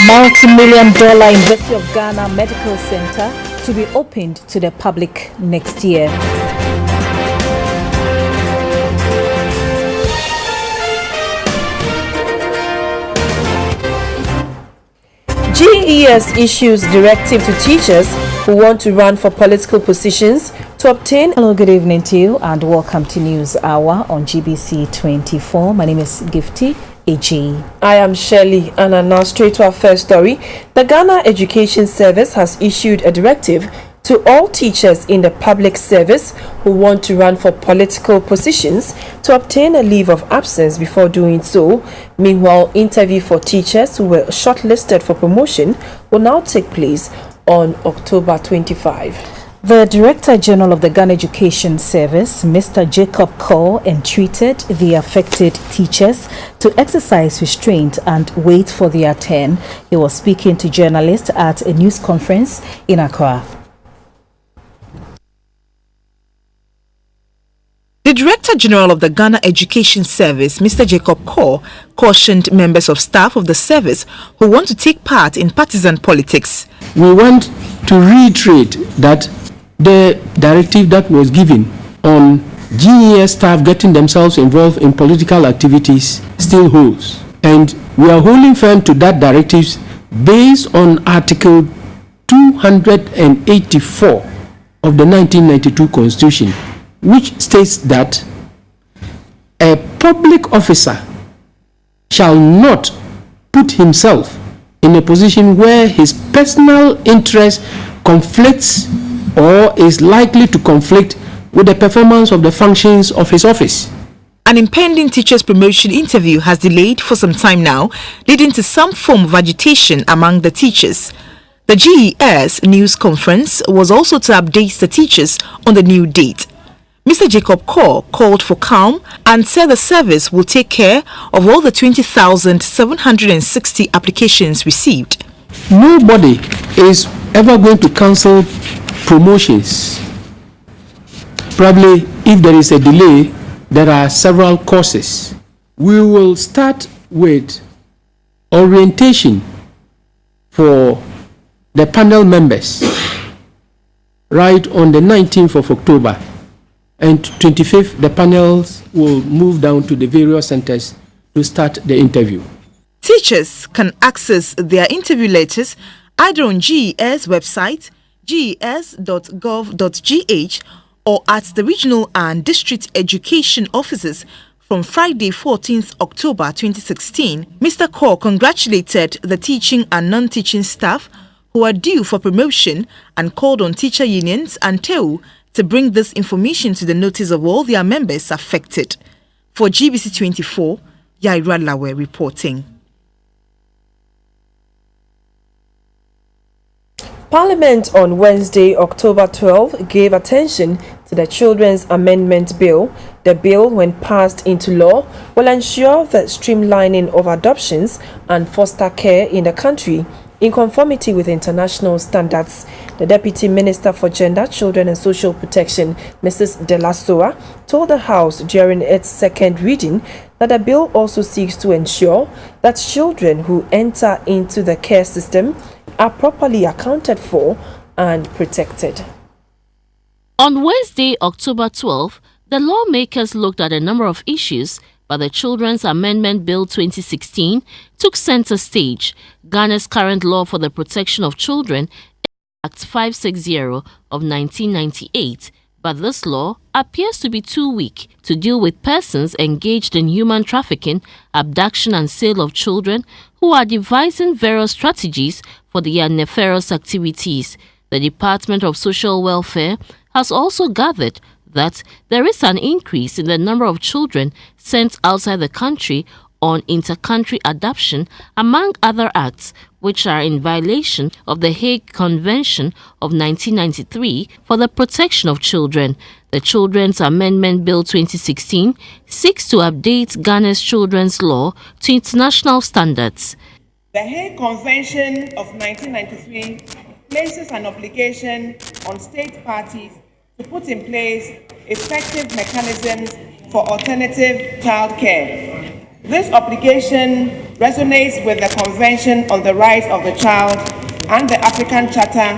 Multi-million-dollar University of Ghana Medical Center to be opened to the public next year. GES issues directive to teachers who want to run for political positions to obtain. Hello, good evening to you and welcome to News Hour on GBC24. My name is Gifty AG. I am Shirley, and now straight to our first story. The Ghana Education Service has issued a directive to all teachers in the public service who want to run for political positions to obtain a leave of absence before doing so. Meanwhile, interview for teachers who were shortlisted for promotion will now take place on October 25. The Director General of the Ghana Education Service, Mr. Jacob Kaur, entreated the affected teachers to exercise restraint and wait for their turn. He was speaking to journalists at a news conference in Accra. The Director General of the Ghana Education Service, Mr. Jacob Kaur, cautioned members of staff of the service who want to take part in partisan politics. We want to reiterate that the directive that was given on GES staff getting themselves involved in political activities still holds. And we are holding firm to that directive based on Article 284 of the 1992 Constitution, which states that a public officer shall not put himself in a position where his personal interest conflicts or is likely to conflict with the performance of the functions of his office. An impending teachers' promotion interview has delayed for some time now, leading to some form of agitation among the teachers. The GES news conference was also to update the teachers on the new date. Mr. Jacob Kaur called for calm and said the service will take care of all the 20,760 applications received. Nobody is ever going to cancel promotions. Probably if there is a delay, there are several causes. We will start with orientation for the panel members right on the 19th of October. And 25th, the panels will move down to the various centers to start the interview. Teachers can access their interview letters either on GES website, ges.gov.gh, or at the regional and district education offices from Friday 14th October 2016. Mr. Kaur congratulated the teaching and non-teaching staff who are due for promotion and called on teacher unions and TEU to bring this information to the notice of all their members affected. For GBC24, Yaira Lawe reporting. Parliament on Wednesday, October 12, gave attention to the Children's Amendment Bill. The bill, when passed into law, will ensure the streamlining of adoptions and foster care in the country in conformity with international standards. The Deputy Minister for Gender, Children and Social Protection, Mrs. Delasoa, told the House during its second reading that the bill also seeks to ensure that children who enter into the care system are properly accounted for and protected. On Wednesday, October 12, the lawmakers looked at a number of issues, but the Children's Amendment Bill 2016 took center stage. Ghana's current law for the protection of children is Act 560 of 1998, but this law appears to be too weak to deal with persons engaged in human trafficking, abduction and sale of children who are devising various strategies for their nefarious activities. The Department of Social Welfare has also gathered that there is an increase in the number of children sent outside the country on inter-country adoption, among other acts which are in violation of the Hague Convention of 1993 for the protection of children. The Children's Amendment Bill 2016 seeks to update Ghana's children's law to international standards. The Hague Convention of 1993 places an obligation on state parties to put in place effective mechanisms for alternative childcare. This obligation resonates with the Convention on the Rights of the Child and the African Charter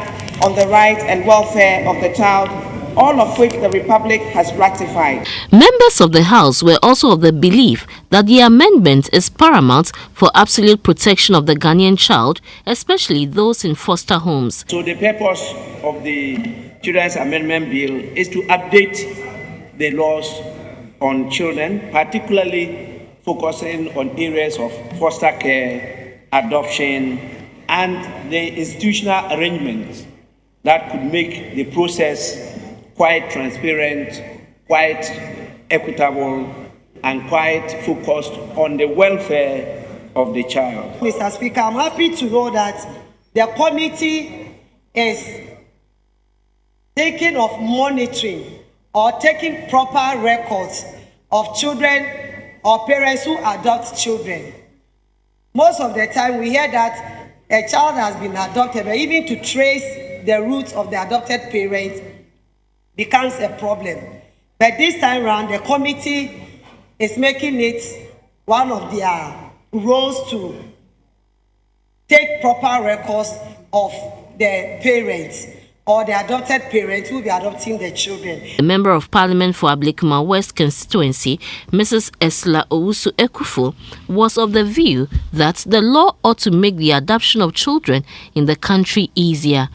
on the Rights and Welfare of the Child, all of which the Republic has ratified. Members of the House were also of the belief that the amendment is paramount for absolute protection of the Ghanaian child, especially those in foster homes. So the purpose of the Children's Amendment Bill is to update the laws on children, particularly focusing on areas of foster care, adoption, and the institutional arrangements that could make the process quite transparent, quite equitable, and quite focused on the welfare of the child. Mr. Speaker, I'm happy to know that the committee is taking of monitoring or taking proper records of children or parents who adopt children. Most of the time we hear that a child has been adopted, but even to trace the roots of the adopted parents becomes a problem. But this time around, the committee is making it one of their roles to take proper records of the parents or the adopted parents who will be adopting the children. A member of Parliament for Ablekuma West constituency, Mrs. Esla Owusu Ekufu, was of the view that the law ought to make the adoption of children in the country easier.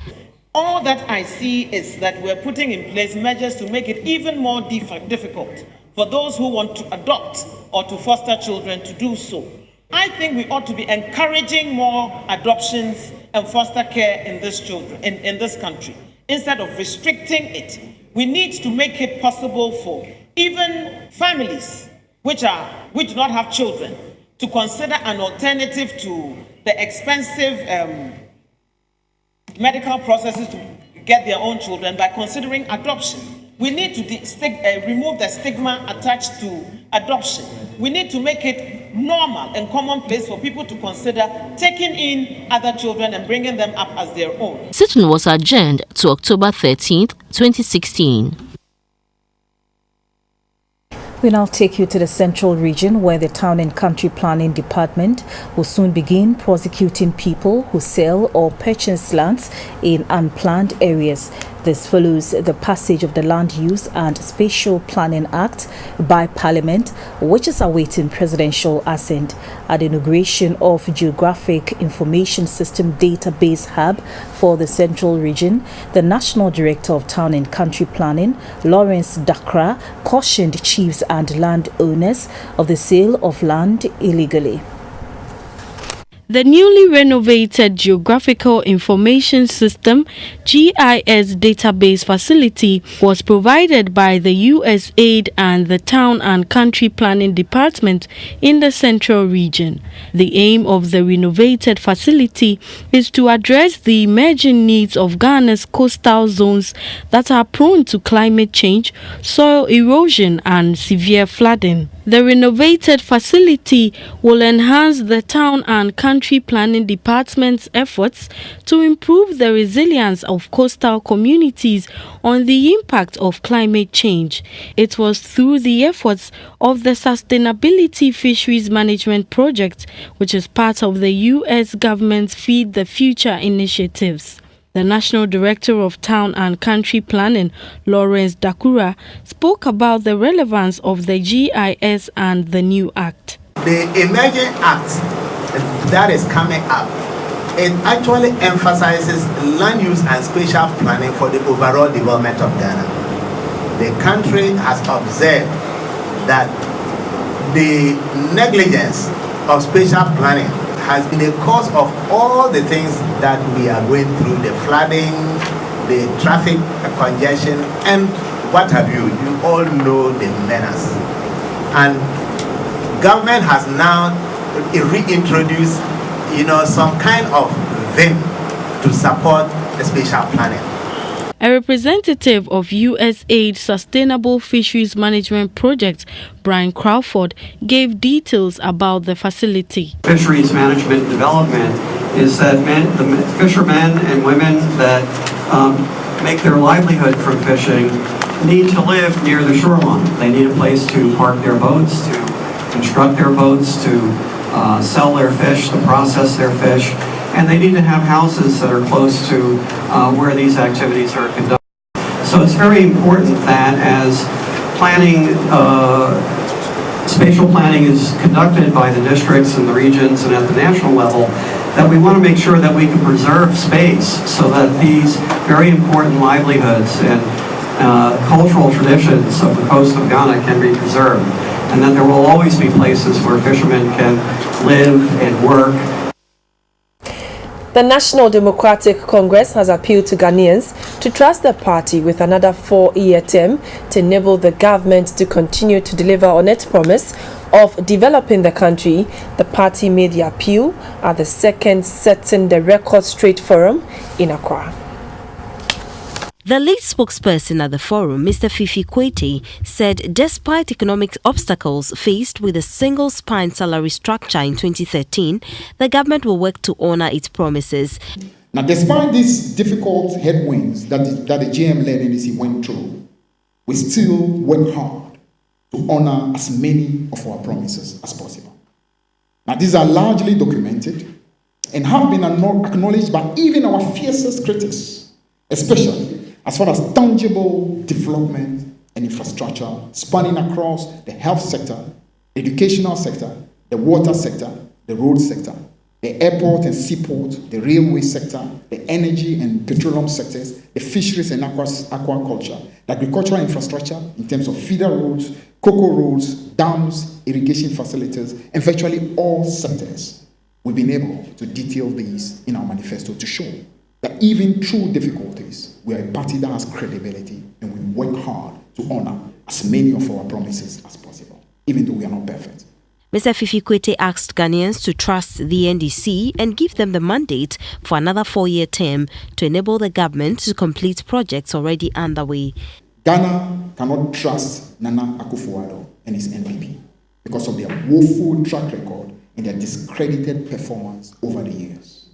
All that I see is that we're putting in place measures to make it even more difficult for those who want to adopt or to foster children to do so. I think we ought to be encouraging more adoptions and foster care in this country. Instead of restricting it, we need to make it possible for even families which do not have children to consider an alternative to the expensive medical processes to get their own children by considering adoption. We need to remove the stigma attached to adoption. We need to make it normal and commonplace for people to consider taking in other children and bringing them up as their own. Sitting was adjourned to October 13th, 2016. We now take you to the Central Region, where the Town and Country Planning Department will soon begin prosecuting people who sell or purchase lands in unplanned areas. This follows the passage of the Land Use and Spatial Planning Act by Parliament, which is awaiting presidential assent. At the inauguration of Geographic Information System Database Hub for the Central Region, the National Director of Town and Country Planning, Lawrence Dakra, cautioned chiefs and landowners of the sale of land illegally. The newly renovated Geographical Information System (GIS) database facility was provided by the USAID and the Town and Country Planning Department in the Central Region. The aim of the renovated facility is to address the emerging needs of Ghana's coastal zones that are prone to climate change, soil erosion, and severe flooding. The renovated facility will enhance the Town and Country Planning Department's efforts to improve the resilience of coastal communities on the impact of climate change. It was through the efforts of the Sustainability Fisheries Management Project, which is part of the U.S. government's Feed the Future initiatives. The National Director of Town and Country Planning, Lawrence Dakura, spoke about the relevance of the GIS and the new act. The emerging act that is coming up, it actually emphasizes land use and spatial planning for the overall development of Ghana. The country has observed that the negligence of spatial planning has been the cause of all the things that we are going through, the flooding, the traffic congestion, and what have you. You all know the menace. And government has now reintroduced, some kind of vim to support the spatial planning. A representative of USAID Sustainable Fisheries Management Project, Brian Crawford, gave details about the facility. Fisheries management development is that the fishermen and women that make their livelihood from fishing need to live near the shoreline. They need a place to park their boats, to construct their boats, to sell their fish, to process their fish, and they need to have houses that are close to where these activities are conducted. So it's very important that as planning, spatial planning is conducted by the districts and the regions and at the national level, that we want to make sure that we can preserve space so that these very important livelihoods and cultural traditions of the coast of Ghana can be preserved, and that there will always be places where fishermen can live and work. The National Democratic Congress has appealed to Ghanaians to trust the party with another 4-year term to enable the government to continue to deliver on its promise of developing the country. The party made the appeal at the second Setting the Record Straight Forum in Accra. The lead spokesperson at the forum, Mr. Fifi Kwete, said despite economic obstacles faced with a single-spine salary structure in 2013, the government will work to honor its promises. Now, despite these difficult headwinds that the GM-led NDC went through, we still work hard to honor as many of our promises as possible. Now, these are largely documented and have been acknowledged by even our fiercest critics, especially as far as tangible development and infrastructure spanning across the health sector, the educational sector, the water sector, the road sector, the airport and seaport, the railway sector, the energy and petroleum sectors, the fisheries and aquaculture, the agricultural infrastructure in terms of feeder roads, cocoa roads, dams, irrigation facilities, and virtually all sectors. We've been able to detail these in our manifesto to show that even through difficulties, we are a party that has credibility and we work hard to honor as many of our promises as possible, even though we are not perfect. Mr. Fifi Kwete asked Ghanaians to trust the NDC and give them the mandate for another 4-year term to enable the government to complete projects already underway. Ghana cannot trust Nana Akufo-Addo and his NPP because of their woeful track record and their discredited performance over the years.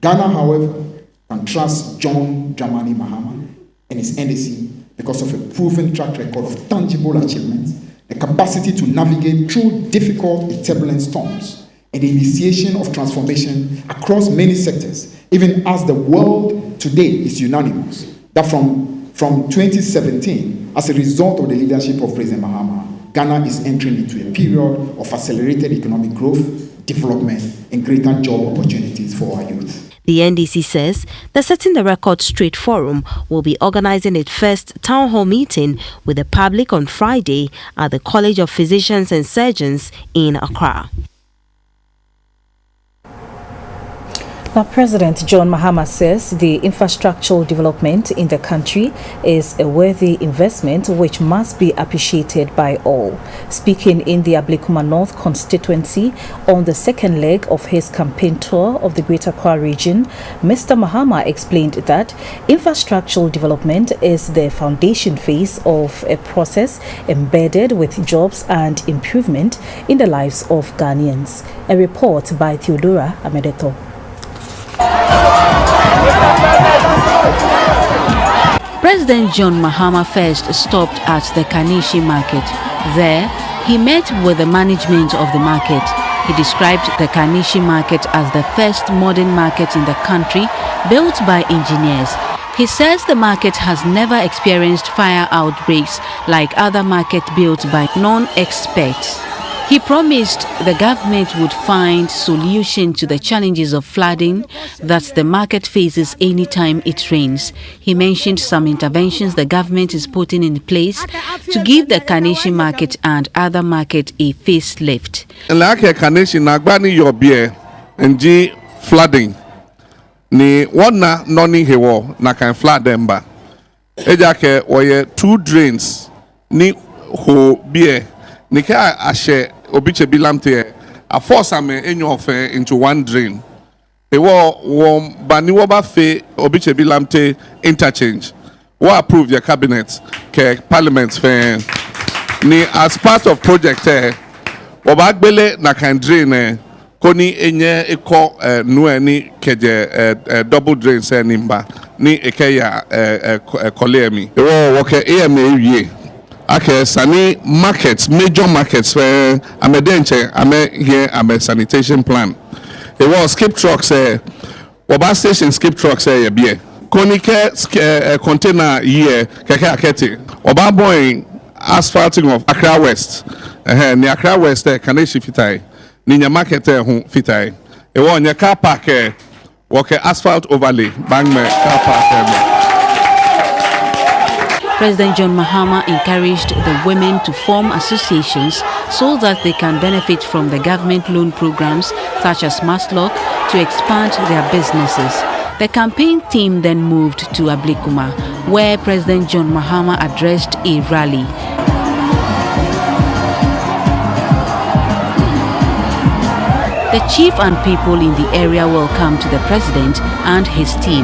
Ghana, however, can trust John Dramani Mahama and his NDC because of a proven track record of tangible achievements, the capacity to navigate through difficult and turbulent storms, and the initiation of transformation across many sectors, even as the world today is unanimous that from 2017, as a result of the leadership of President Mahama, Ghana is entering into a period of accelerated economic growth, development, and greater job opportunities for our youth. The NDC says the Setting the Record Straight Forum will be organizing its first town hall meeting with the public on Friday at the College of Physicians and Surgeons in Accra. Now, President John Mahama says the infrastructural development in the country is a worthy investment which must be appreciated by all. Speaking in the Ablekuma North constituency on the second leg of his campaign tour of the Greater Accra region, Mr. Mahama explained that infrastructural development is the foundation phase of a process embedded with jobs and improvement in the lives of Ghanaians. A report by Theodora Amedeto. President John Mahama first stopped at the Kanishi market. There, he met with the management of the market. He described the Kanishi market as the first modern market in the country, built by engineers. He says the market has never experienced fire outbreaks like other markets built by non-experts. He promised the government would find solution to the challenges of flooding that the market faces anytime it rains. He mentioned some interventions the government is putting in place to give the Kanishi market and other markets a facelift. Like Kanishi nagbani yobie nji flooding ni wana noni hewo na kan flood demba. Ejake oye 2 drains ni ho bie ni ka ashe obiche bilamte a force ame enyo ofe into 1 drain. Ewo won bani wo ba fe obiche bilamte interchange. Wo approve your cabinet ke parliament fe ni as part of project wo ba gbele na kan drain koni enye eko nu ni keje double drain se nimba ni ekeya kolemi. Ewo wo ke AMA wie Okay, sani markets, major markets where I'm a sanitation plan. It was skip trucks, Oba station skip trucks, yeah. Konike container year, keke akete. Oba boy asphalting of Accra West. Ni Accra West, Kaneshi fitai. Ninya market home fitai. It was your car park, walk asphalt overlay, bangme car park. President John Mahama encouraged the women to form associations so that they can benefit from the government loan programs such as Maslock to expand their businesses. The campaign team then moved to Ablikuma, where President John Mahama addressed a rally. The chief and people in the area welcomed the president and his team.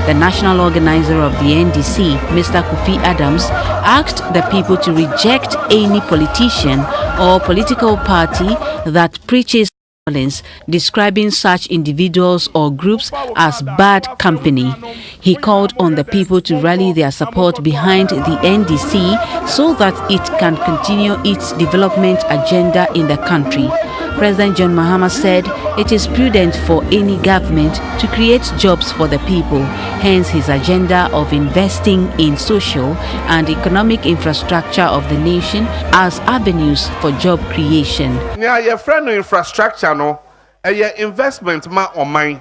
The national organizer of the NDC, Mr. Kofi Adams, asked the people to reject any politician or political party that preaches violence, describing such individuals or groups as bad company. He called on the people to rally their support behind the NDC so that it can continue its development agenda in the country. President John Mahama said it is prudent for any government to create jobs for the people, hence his agenda of investing in social and economic infrastructure of the nation as avenues for job creation. Yeah, your friend infrastructure no, your investment ma on mine.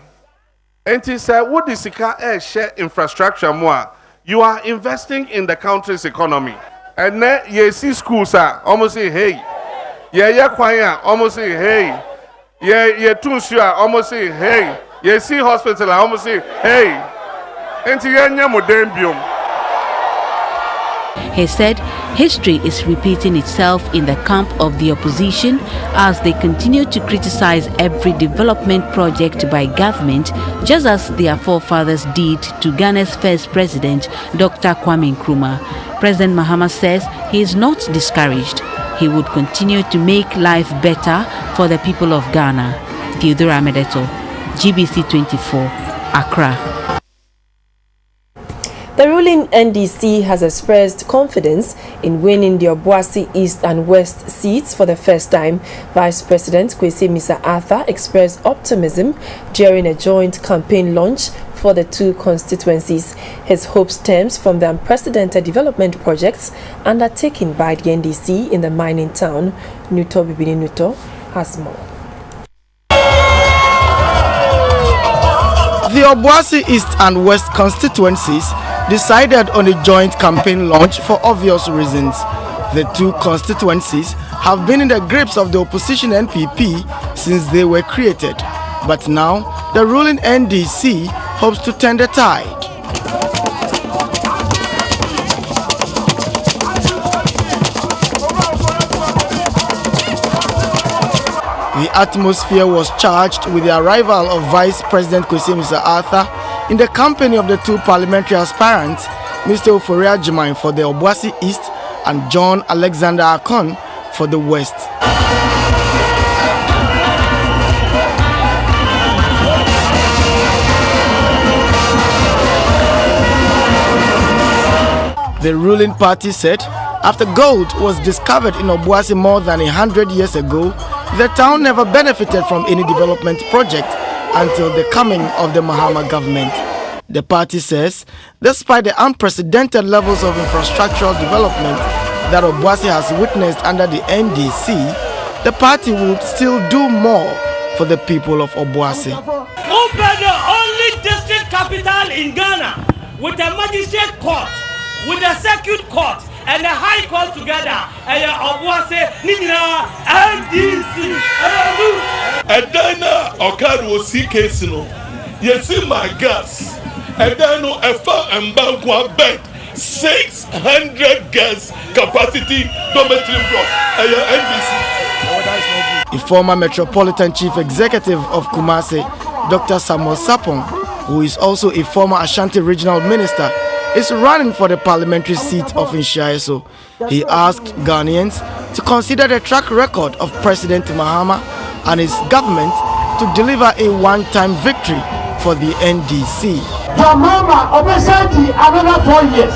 And he said, what is share infrastructure more? You are investing in the country's economy. And then you see schools are almost say, hey. Yeah, choir almost say hey. Yeah, Tunsia almost say hey. Yeah, see hospital almost say hey. He said history is repeating itself in the camp of the opposition as they continue to criticize every development project by government, just as their forefathers did to Ghana's first president, Dr. Kwame Nkrumah. President Mahama says he is not discouraged. He would continue to make life better for the people of Ghana. Theodora Medeto, GBC24, Accra. The ruling NDC has expressed confidence in winning the Obuasi East and West seats for the first time. Vice President Kwesi Arthur expressed optimism during a joint campaign launch for the two constituencies. His hope stems from the unprecedented development projects undertaken by the NDC in the mining town. Nuto Bibini Nuto has more. The Obuasi East and West constituencies decided on a joint campaign launch for obvious reasons. The two constituencies have been in the grips of the opposition NPP since they were created. But now, the ruling NDC hopes to turn the tide. The atmosphere was charged with the arrival of Vice President Kwesi Arthur in the company of the two parliamentary aspirants, Mr. Oforia Jimain for the Obuasi East and John Alexander Akon for the West. The ruling party said after gold was discovered in Obuasi more than 100 years ago, the town never benefited from any development project until the coming of the Mahama government. The party says, despite the unprecedented levels of infrastructural development that Obuasi has witnessed under the NDC, the party would still do more for the people of Obuasi. Open the only district capital in Ghana with a magistrate court, with a circuit court, and a high court together, and Obuasi Nina NDC. And then Okado see case no. You see my gas. And then a bank bed 600 gas capacity dormitory block. NDC. The former Metropolitan Chief Executive of Kumasi, Dr. Samuel Sapong, who is also a former Ashanti Regional Minister, is running for the parliamentary seat of Inshaeso. He asked Ghanaians to consider the track record of President Mahama and his government to deliver a one-time victory for the NDC. Your mama, Obesanti, another 4 years.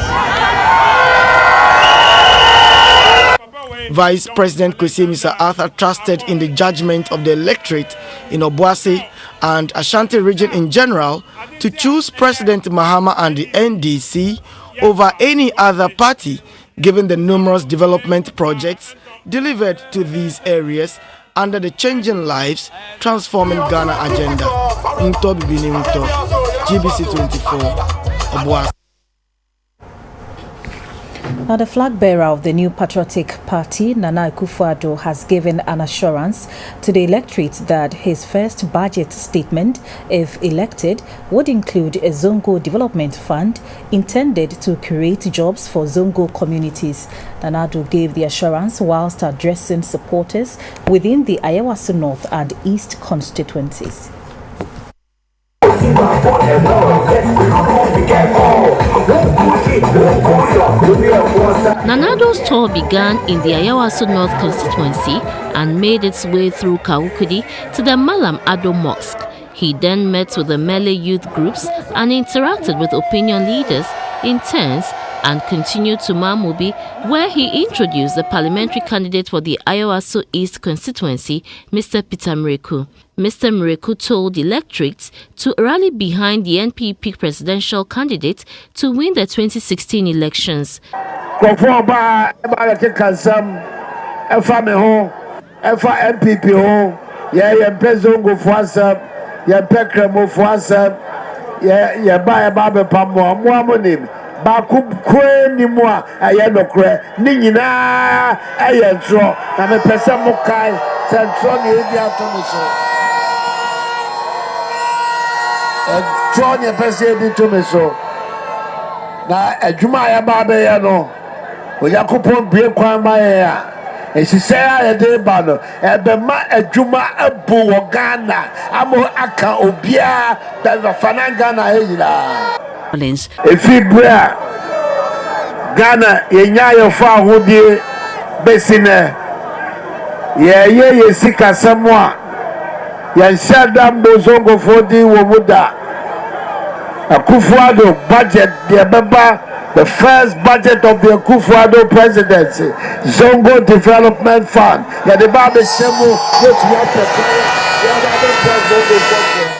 Vice President Kwesi Sir Arthur trusted in the judgment of the electorate in Obuasi and Ashanti region in general to choose President Mahama and the NDC over any other party, given the numerous development projects delivered to these areas under the Changing Lives, Transforming Ghana agenda. GBC24, Obuasi. Now, the flag bearer of the new patriotic party, Nana Akufo-Addo, has given an assurance to the electorate that his first budget statement, if elected, would include a Zongo Development Fund intended to create jobs for Zongo communities. Nana Addo gave the assurance whilst addressing supporters within the Ayawaso North and East constituencies. Nana Addo's tour began in the Ayawaso North constituency and made its way through Kawukudi to the Malam Addo Mosque. He then met with the Mele youth groups and interacted with opinion leaders in turns and continued to Mamubi, where he introduced the parliamentary candidate for the Ayawaso East constituency, Mr. Peter Mreku. Mr. Mreku told the electorate to rally behind the NPP presidential candidate to win the 2016 elections. Baku kweni mwa ayeno kwe ninyina ayentro na me pese mukai sentro ni ebi atomiso entro ni pese ebi tomiso na adwuma ya ba be ya no oyakopon bie kwan ma ya esise ya de ba no ebe ma adwuma abu wo Ghana amo aka obia da fananga na eyira. If you bring Ghana, you for Hudi Besine, ye sika Samoa, Yanshadam Bozongo for the Womuda, Akufo-Addo budget, the first budget of the Akufo-Addo presidency, Zongo Development Fund, Yadebaba Semu, which we have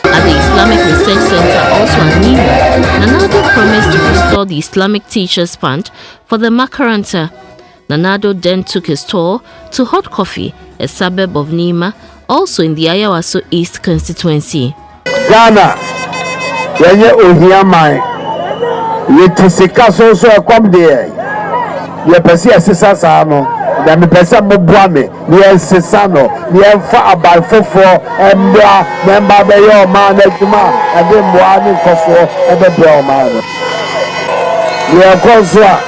At the Islamic Research Center, also at Nima, Nana Addo promised to restore the Islamic Teachers Fund for the Makaranta. Nana Addo then took his tour to Hot Coffee, a suburb of Nima, also in the Ayawaso East constituency. Ghana, yenye uhiamai, yetisika so come there. Ye pesi asisa sano. Da me pesa mo boame ni ensesa no ni emfa abalfofo embra memba be yo ma na djuma e de mboa ni nkofo e be bra o ma no ni enkoso a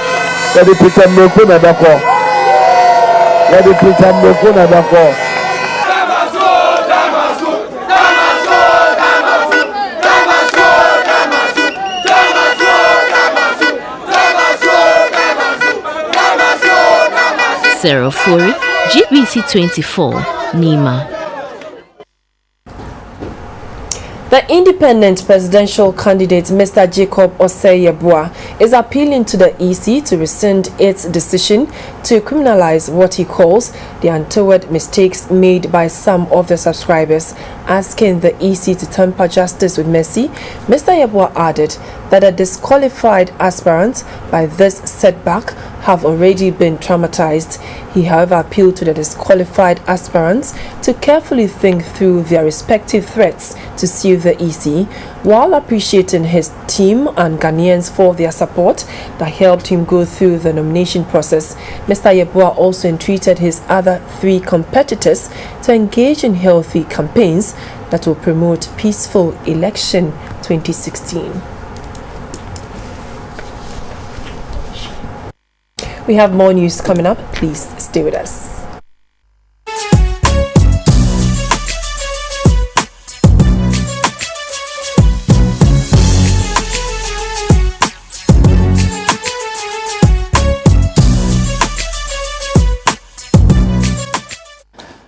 e de Peter Mreku na dako e de Peter Mreku na dako. 04 GBC24 Nima. The independent presidential candidate, Mr. Jacob Osei-Yeboah, is appealing to the EC to rescind its decision to criminalize what he calls the untoward mistakes made by some of the subscribers, asking the EC to temper justice with mercy. Mr. Yeboah added that the disqualified aspirants by this setback have already been traumatized. He, however, appealed to the disqualified aspirants to carefully think through their respective threats to sue the EC, while appreciating his team and Ghanaians for their support that helped him go through the nomination process. Mr. Yeboah also entreated his other three competitors to engage in healthy campaigns that will promote peaceful election 2016. We have more news coming up. Please stay with us.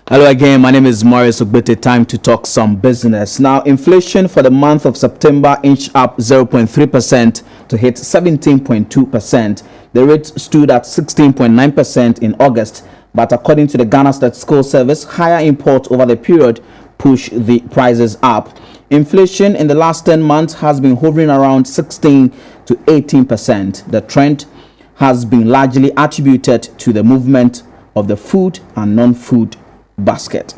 Hello again, my name is Marius Ogbete. Time to talk some business. Now, inflation for the month of September inched up 0.3% to hit 17.2%. The rate stood at 16.9% in August, But according to the Ghana Statistical Service, higher imports over the period push the prices up. Inflation in the last 10 months has been hovering around 16 to 18%. The trend has been largely attributed to the movement of the food and non-food basket.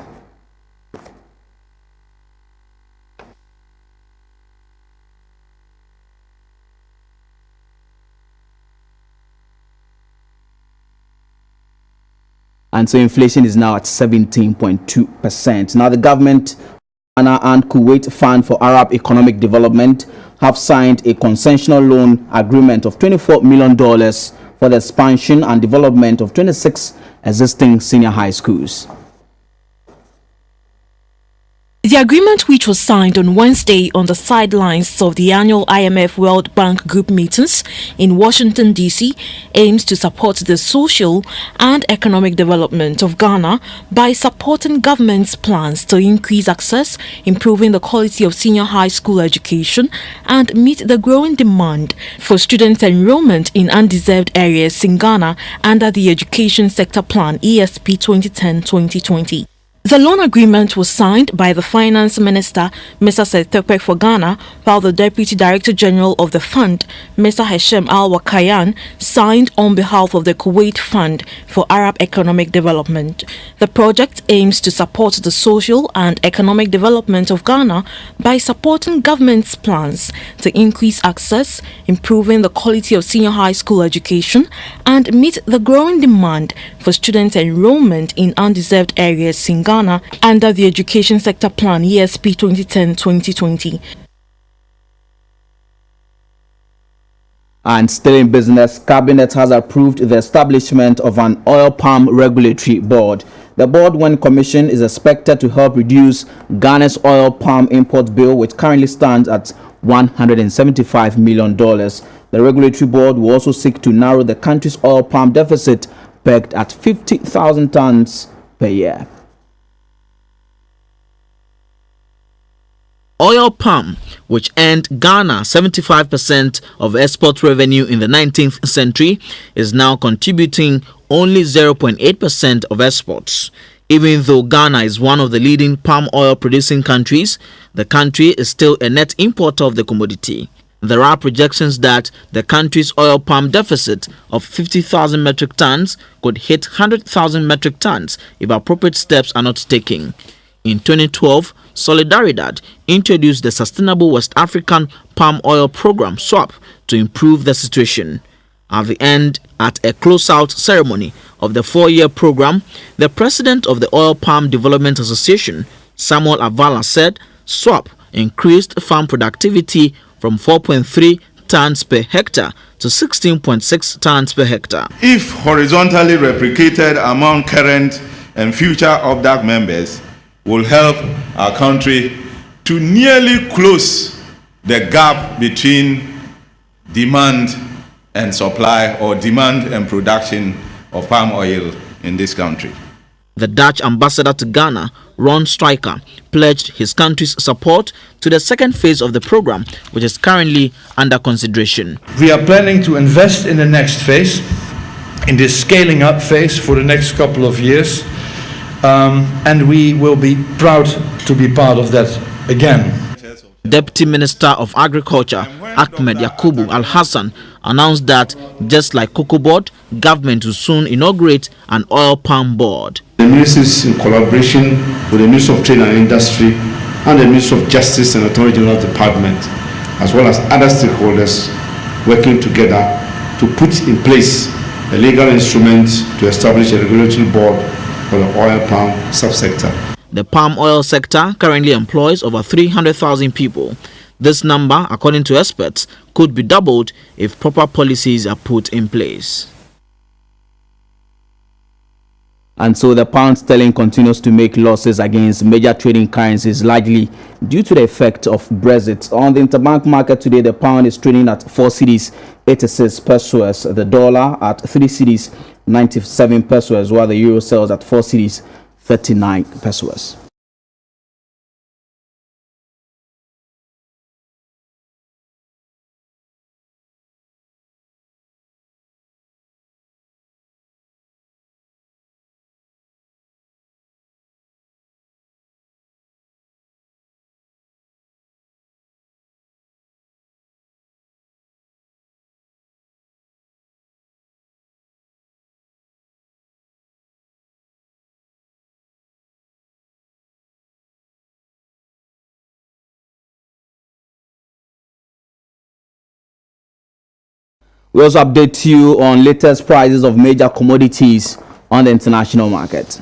And so inflation is now at 17.2%. Now the government and Kuwait Fund for Arab Economic Development have signed a concessional loan agreement of $24 million for the expansion and development of 26 existing senior high schools. The agreement, which was signed on Wednesday on the sidelines of the annual IMF World Bank Group meetings in Washington, D.C., aims to support the social and economic development of Ghana by supporting government's plans to increase access, improving the quality of senior high school education, and meet the growing demand for student enrollment in undeserved areas in Ghana under the Education Sector Plan ESP 2010-2020. The loan agreement was signed by the Finance Minister, Mr. Setepek for Ghana, while the Deputy Director General of the fund, Mr. Hashem Al-Wakayan, signed on behalf of the Kuwait Fund for Arab Economic Development. The project aims to support the social and economic development of Ghana by supporting government's plans to increase access, improving the quality of senior high school education, and meet the growing demand for student enrollment in undeserved areas in Ghana under the Education Sector Plan ESP 2010-2020. And still in business, Cabinet has approved the establishment of an oil palm regulatory board. The board, when commissioned, is expected to help reduce Ghana's oil palm import bill, which currently stands at $175 million. The regulatory board will also seek to narrow the country's oil palm deficit, pegged at 50,000 tons per year. Oil palm, which earned Ghana 75% of export revenue in the 19th century, is now contributing only 0.8% of exports. Even though Ghana is one of the leading palm oil producing countries, the country is still a net importer of the commodity. There are projections that the country's oil palm deficit of 50,000 metric tons could hit 100,000 metric tons if appropriate steps are not taken. In 2012, Solidaridad introduced the Sustainable West African Palm Oil Program (SWAP) to improve the situation. At the end, at a close-out ceremony of the 4-year program, the president of the Oil Palm Development Association, Samuel Avala, said SWAP increased farm productivity from 4.3 tons per hectare to 16.6 tons per hectare. If horizontally replicated among current and future OPDAC members, will help our country to nearly close the gap between demand and supply, or demand and production of palm oil in this country. The Dutch ambassador to Ghana, Ron Stryker, pledged his country's support to the second phase of the program, which is currently under consideration. We are planning to invest in the next phase, in this scaling up phase for the next couple of years. And we will be proud to be part of that again. Deputy Minister of Agriculture Ahmed Yakubu Al-Hassan announced that, just like Cocoa Board, government will soon inaugurate an oil palm board. The ministers, in collaboration with the Minister of Trade and Industry and the Minister of Justice and Attorney General Department, as well as other stakeholders, working together to put in place a legal instrument to establish a regulatory board for the oil palm subsector. The palm oil sector currently employs over 300,000 people. This number, according to experts, could be doubled if proper policies are put in place. And so the pound sterling continues to make losses against major trading currencies, largely due to the effect of Brexit. On the interbank market today, the pound is trading at 4 cedis 86 pesos, the dollar at 3 cedis 97 pesos, while the euro sells at 4 cedis 39 pesos. We also update you on latest prices of major commodities on the international market.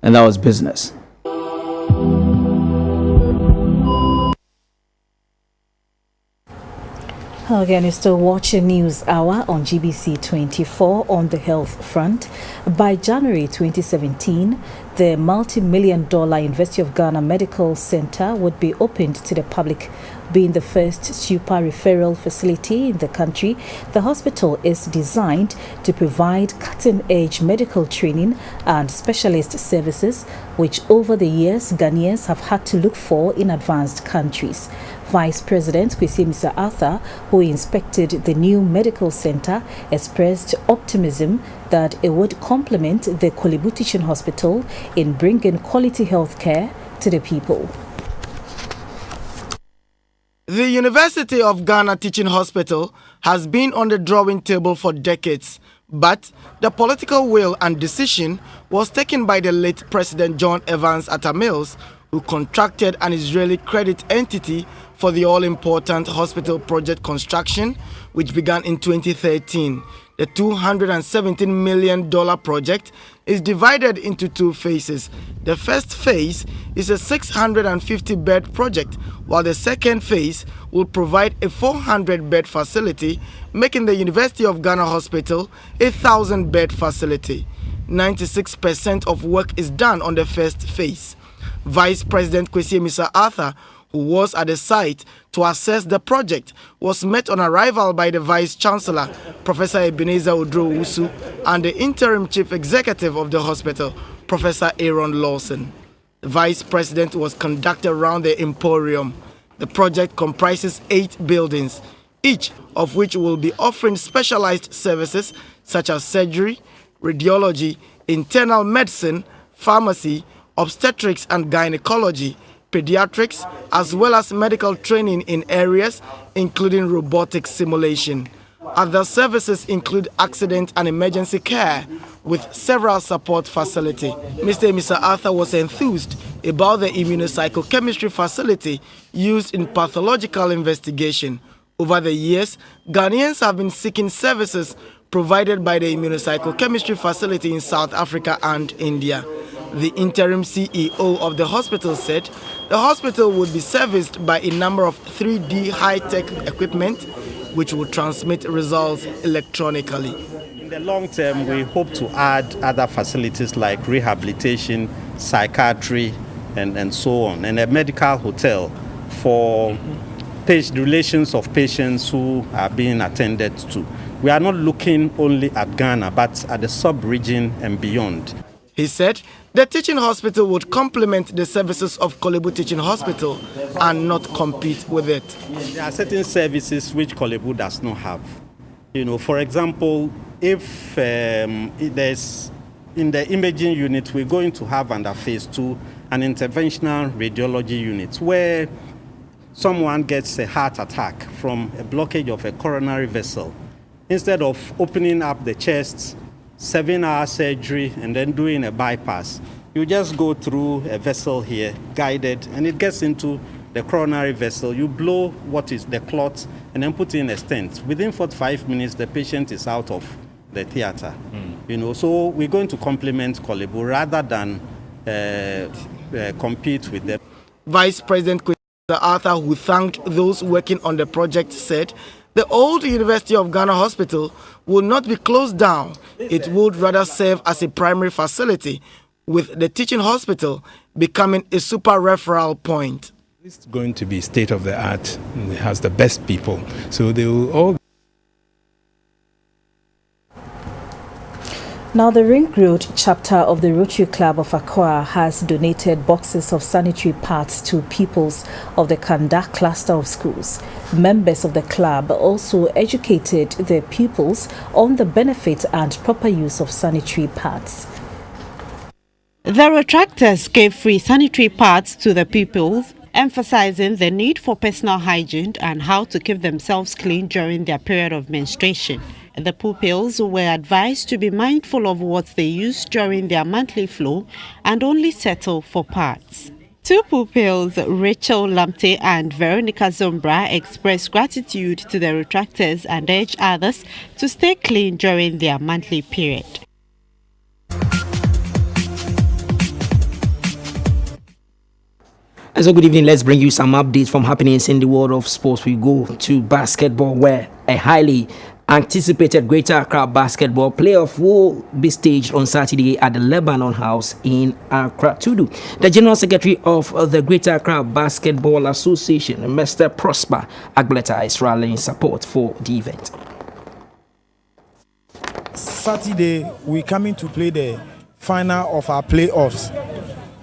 And that was business. Again, you're still watching News Hour on GBC24 on the health front. By January 2017, the multi-million-dollar University of Ghana Medical Center would be opened to the public. Being the first super referral facility in the country, the hospital is designed to provide cutting-edge medical training and specialist services, which over the years Ghanaians have had to look for in advanced countries. Vice President Kwesi Arthur, who inspected the new medical center, expressed optimism that it would complement the Kolebu Teaching Hospital in bringing quality health care to the people. The University of Ghana Teaching Hospital has been on the drawing table for decades, but the political will and decision was taken by the late President John Evans Atta Mills, who contracted an Israeli credit entity for the all-important hospital project construction, which began in 2013. The $217 million project is divided into two phases. The first phase is a 650-bed project, while the second phase will provide a 400-bed facility, making the University of Ghana Hospital a 1,000-bed facility. 96% of work is done on the first phase. Vice President Kwesi Arthur, who was at the site to assess the project, was met on arrival by the Vice Chancellor, Professor Ebenezer Odro-Wusu, and the Interim Chief Executive of the hospital, Professor Aaron Lawson. The Vice President was conducted around the Emporium. The project comprises 8 buildings, each of which will be offering specialized services such as surgery, radiology, internal medicine, pharmacy, obstetrics and gynecology, pediatrics, as well as medical training in areas including robotic simulation. Other services include accident and emergency care with several support facilities. Mr. Arthur was enthused about the immunocytochemistry facility used in pathological investigation. Over the years, Ghanaians have been seeking services provided by the immunocytochemistry facility in South Africa and India. The interim CEO of the hospital said the hospital would be serviced by a number of 3D high-tech equipment which will transmit results electronically. In the long term, we hope to add other facilities like rehabilitation, psychiatry, and so on, and a medical hotel for relations of patients who are being attended to. We are not looking only at Ghana, but at the sub-region and beyond. He said the teaching hospital would complement the services of Kolebu Teaching Hospital and not compete with it. There are certain services which Kolebu does not have. For example, if there's in the imaging unit, we're going to have under phase 2 an interventional radiology unit where someone gets a heart attack from a blockage of a coronary vessel. Instead of opening up the chest, 7-hour surgery and then doing a bypass, you just go through a vessel here, guided, and it gets into the coronary vessel. You blow what is the clot and then put in a stent. Within 45 minutes, the patient is out of the theater. So we're going to complement Kolebu rather than compete with them. Vice President Kwesi Arthur, who thanked those working on the project, said the old University of Ghana Hospital will not be closed down. It would rather serve as a primary facility, with the teaching hospital becoming a super referral point. It's going to be state of the art. It has the best people. So they will all. Now, the Ring Road chapter of the Rotary Club of Accra has donated boxes of sanitary pads to pupils of the Kanda cluster of schools. Members of the club also educated their pupils on the benefit and proper use of sanitary pads. The retractors gave free sanitary pads to the pupils, emphasizing the need for personal hygiene and how to keep themselves clean during their period of menstruation. The pupils were advised to be mindful of what they use during their monthly flow and only settle for pads. Two pupils, Rachel Lamte and Veronica Zombra, expressed gratitude to the retractors and urged others to stay clean during their monthly period. And so good evening, let's bring you some updates from happenings in the world of sports. We go to basketball, where a highly anticipated Greater Accra basketball playoff will be staged on Saturday at the Lebanon House in Accra. Tudu. The General Secretary of the Greater Accra Basketball Association, Mr. Prosper Agleta, is rallying support for the event. Saturday, we're coming to play the final of our playoffs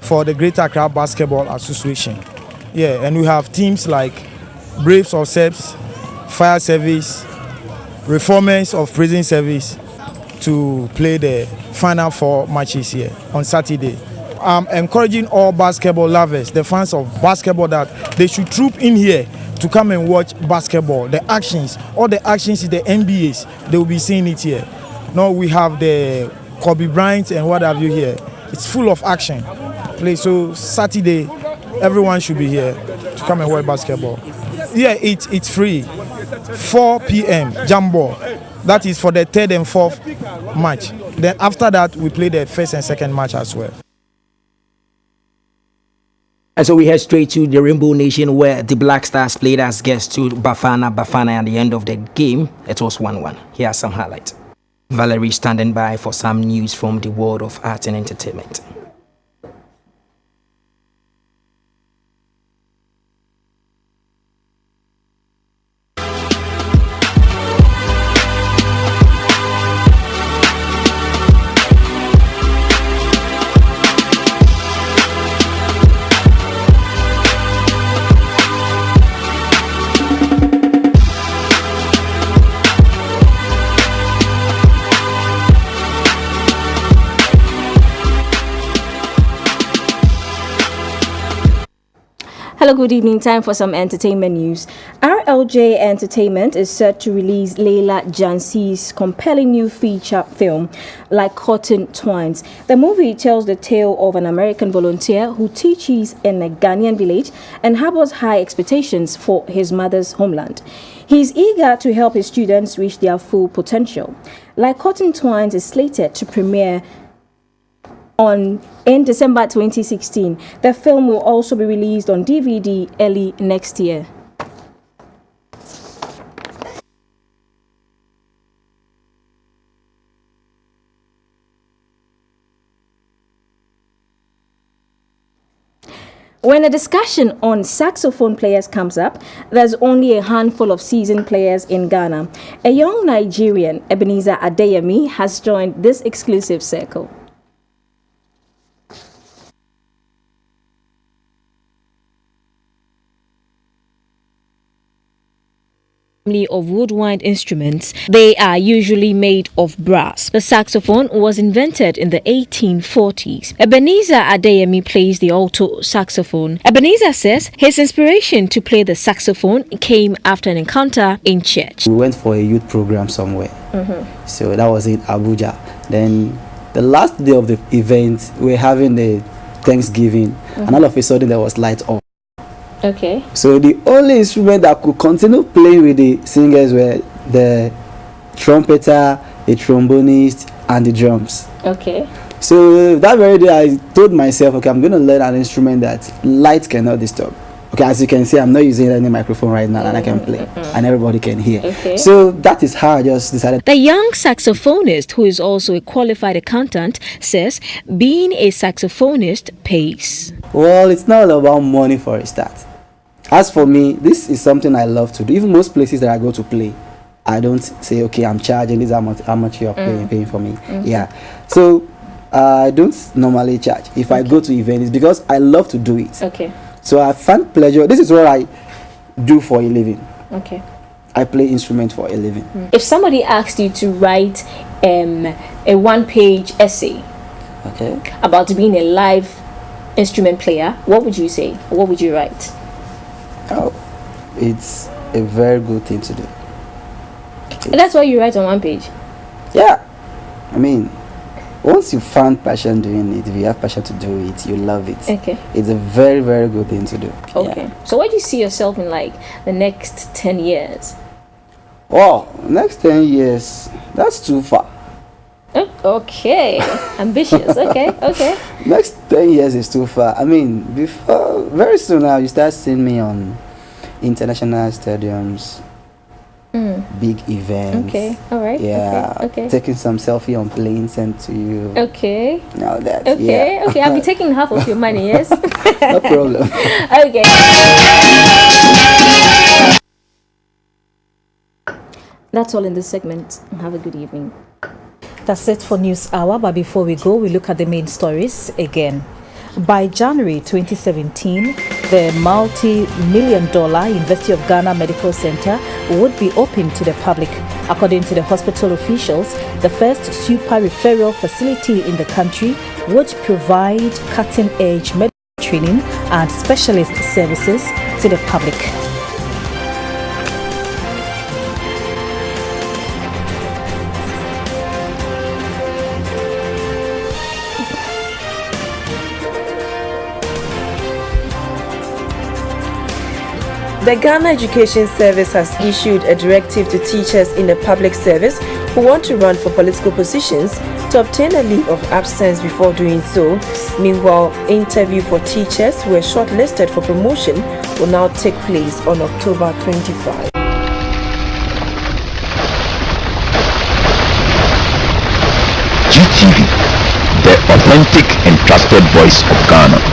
for the Greater Accra Basketball Association. Yeah, and we have teams like Braves of Seps, Fire Service, Reformers of Prison Service to play the final 4 matches here on Saturday. I'm encouraging all basketball lovers, the fans of basketball, that they should troop in here to come and watch basketball. The actions, all the actions in the NBAs, they will be seeing it here. Now we have the Kobe Bryant and what have you here. It's full of action. So Saturday, everyone should be here to come and watch basketball. Yeah, it's free. 4 p.m. Jumbo. That is for the 3rd and 4th match. Then after that, we play the 1st and 2nd match as well. And so we head straight to the Rainbow Nation, where the Black Stars played as guests to Bafana at the end of the game. It was 1-1. Here are some highlights. Valerie standing by for some news from the world of art and entertainment. Hello, good evening. Time for some entertainment news. RLJ Entertainment is set to release Leila Jansi's compelling new feature film, Like Cotton Twines. The movie tells the tale of an American volunteer who teaches in a Ghanaian village and harbors high expectations for his mother's homeland. He is eager to help his students reach their full potential. Like Cotton Twines is slated to premiere in December 2016. The film will also be released on DVD early next year. When a discussion on saxophone players comes up, there's only a handful of seasoned players in Ghana. A young Nigerian, Ebenezer Adeyemi, has joined this exclusive circle. Of woodwind instruments, they are usually made of brass. The saxophone was invented in the 1840s. Ebenezer Adeyemi plays the alto saxophone. Ebenezer says his inspiration to play the saxophone came after an encounter in church. We went for a youth program somewhere, so that was in Abuja. Then the last day of the event, we were having the Thanksgiving, and all of a sudden there was light off. Okay. So the only instrument that could continue playing with the singers were the trumpeter, a trombonist, and the drums. Okay. So that very day I told myself, okay, I'm going to learn an instrument that light cannot disturb. Okay, as you can see, I'm not using any microphone right now, and I can play, and everybody can hear. Okay. So that is how I just decided. The young saxophonist, who is also a qualified accountant, says being a saxophonist pays. Well, it's not all about money for a start. as for me, this is something I love to do. Even most places that I go to play, I don't say, okay, I'm charging this, how much you're paying for me. Yeah. So I don't normally charge. If I go to events, it's because I love to do it. Okay. So I find pleasure. This is what I do for a living. Okay. I play instrument for a living. If somebody asked you to write a one-page essay about being a live instrument player, what would you say? What would you write? Oh, it's a very good thing to do. And that's why you write on one page? Yeah. I mean, once you find passion doing it, if you have passion to do it, you love it. Okay. It's a very, very good thing to do. Okay. Yeah. So where do you see yourself in like the next 10 years? Oh, next 10 years, that's too far. Okay. Ambitious. Okay. Next 10 years is too far. I mean, very soon now, you start seeing me on international stadiums, big events. Okay, all right. Yeah, okay. Taking some selfie on planes sent to you. Okay. Now that. Okay, yeah. okay. I'll be taking half of your money, yes? No problem. Okay. That's all in this segment. Have a good evening. That's it for News Hour, but before we go, we look at the main stories again. By January 2017, the multi-million-dollar University of Ghana Medical Center would be open to the public. According to the hospital officials, the first super referral facility in the country would provide cutting-edge medical training and specialist services to the public. The Ghana Education Service has issued a directive to teachers in the public service who want to run for political positions to obtain a leave of absence before doing so. Meanwhile, interview for teachers who are shortlisted for promotion will now take place on October 25. GTV, the authentic and trusted voice of Ghana.